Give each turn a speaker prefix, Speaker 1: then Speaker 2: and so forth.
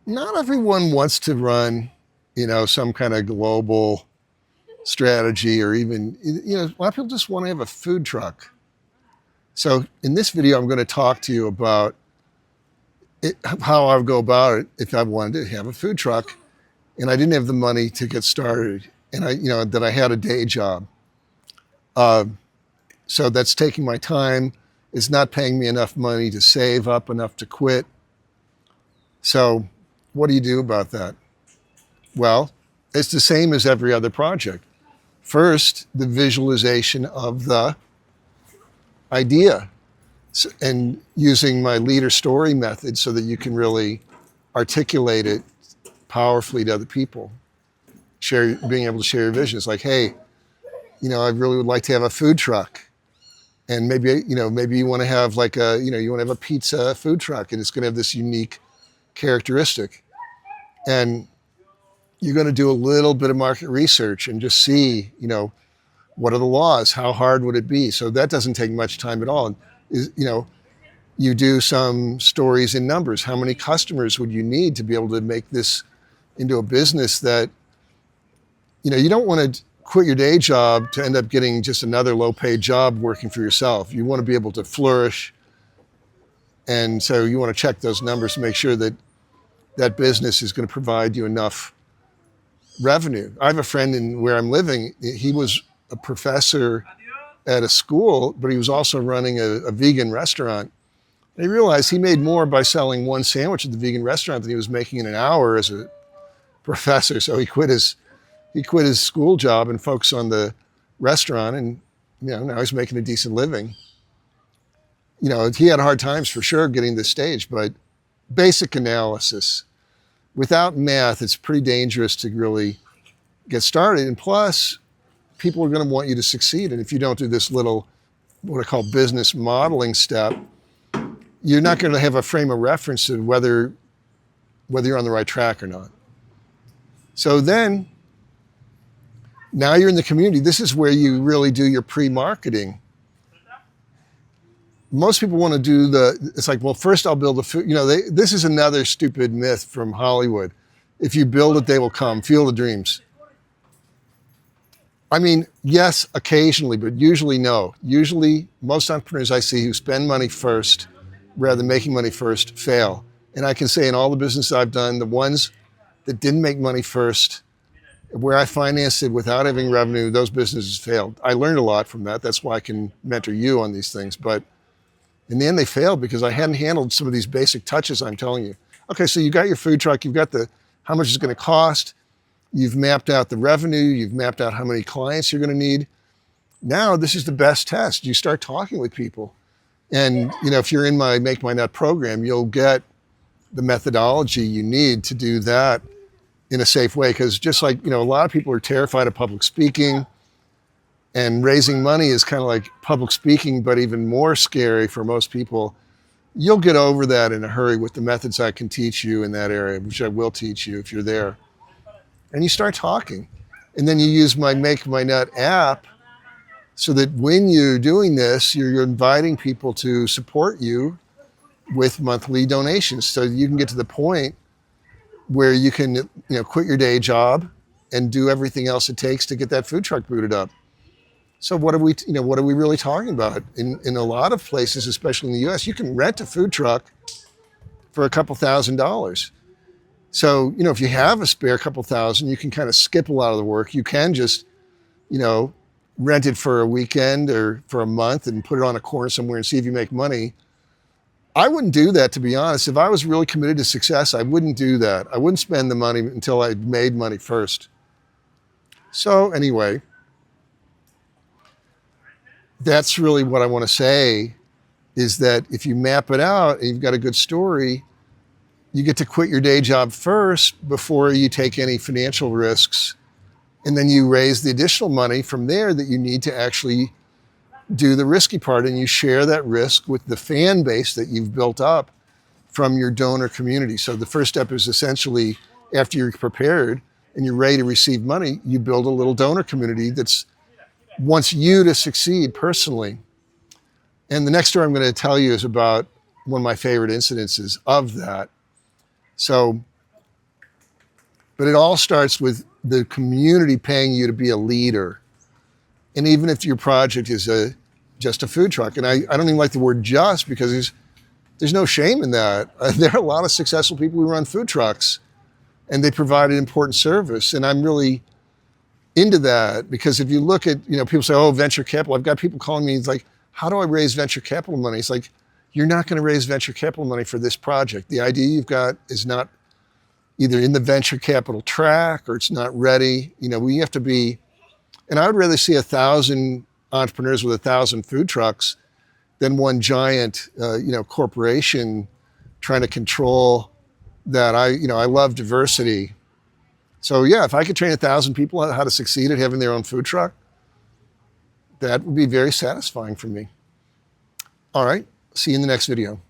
Speaker 1: not everyone wants to run, some kind of global strategy or even, a lot of people just want to have a food truck. So in this video, I'm going to talk to you about how I would go about it if I wanted to have a food truck and I didn't have the money to get started and that I had a day job. So that's taking my time. It's not paying me enough money to save up enough to quit. So what do you do about that? Well, it's the same as every other project. First, the visualization of the idea and using my leader story method so that you can really articulate it powerfully to other people. Being able to share your vision. It's like, hey, I really would like to have a food truck. And maybe you want to have you want to have a pizza food truck and it's going to have this unique characteristic. And you're going to do a little bit of market research and just see, what are the laws? How hard would it be? So that doesn't take much time at all. You do some stories in numbers. How many customers would you need to be able to make this into a business that, you don't want to quit your day job to end up getting just another low-paid job working for yourself. You want to be able to flourish. And so you want to check those numbers to make sure that that business is going to provide you enough revenue. I have a friend in where I'm living. He was a professor at a school, but he was also running a vegan restaurant. And he realized he made more by selling one sandwich at the vegan restaurant than he was making in an hour as a professor. So he quit his school job and focused on the restaurant, and now he's making a decent living. He had hard times for sure getting to this stage, but basic analysis. Without math, it's pretty dangerous to really get started. And plus, people are going to want you to succeed. And if you don't do this little, what I call business modeling step, you're not going to have a frame of reference to whether you're on the right track or not. So then, now you're in the community. This is where you really do your pre-marketing. Most people want to do it's like, well, first I'll build a food. This is another stupid myth from Hollywood. If you build it, they will come. Field of Dreams. I mean, yes, occasionally, but usually no. Usually, most entrepreneurs I see who spend money first, rather than making money first, fail. And I can say in all the business I've done, the ones that didn't make money first, where I financed it without having revenue, those businesses failed. I learned a lot from that. That's why I can mentor you on these things. But in the end, they failed because I hadn't handled some of these basic touches I'm telling you. Okay, so you got your food truck, you've got how much it's going to cost, you've mapped out the revenue, you've mapped out how many clients you're going to need. Now, this is the best test. You start talking with people. And, if you're in my Make My Nut program, you'll get the methodology you need to do that in a safe way. Because just like, a lot of people are terrified of public speaking, and raising money is kind of like public speaking, but even more scary for most people. You'll get over that in a hurry with the methods I can teach you in that area, which I will teach you if you're there. And you start talking. And then you use my Make My Nut app so that when you're doing this, you're inviting people to support you with monthly donations. So you can get to the point where you can, quit your day job and do everything else it takes to get that food truck booted up. So what are we really talking about? In a lot of places, especially in the US, you can rent a food truck for a couple $1,000s. So, if you have a spare couple thousand, you can kind of skip a lot of the work. You can just, rent it for a weekend or for a month and put it on a corner somewhere and see if you make money. I wouldn't do that, to be honest. If I was really committed to success, I wouldn't do that. I wouldn't spend the money until I'd made money first. So anyway, that's really what I want to say, is that if you map it out and you've got a good story, you get to quit your day job first before you take any financial risks. And then you raise the additional money from there that you need to actually do the risky part. And you share that risk with the fan base that you've built up from your donor community. So the first step is essentially, after you're prepared and you're ready to receive money, you build a little donor community that's wants you to succeed personally. And the next story I'm going to tell you is about one of my favorite incidences of that. So But it all starts with the community paying you to be a leader. And even if your project is just a food truck, and I don't even like the word just, because there's no shame in that. There are a lot of successful people who run food trucks, and they provide an important service. And I'm really into that, because if you look at, people say, oh, venture capital. I've got people calling me, it's like, how do I raise venture capital money? It's like, you're not going to raise venture capital money for this project. The idea you've got is not either in the venture capital track, or it's not ready. We have to be, and I would rather see 1,000 entrepreneurs with 1,000 food trucks than one giant, corporation trying to control that. I love diversity. So yeah, if I could train 1,000 people on how to succeed at having their own food truck, that would be very satisfying for me. All right, see you in the next video.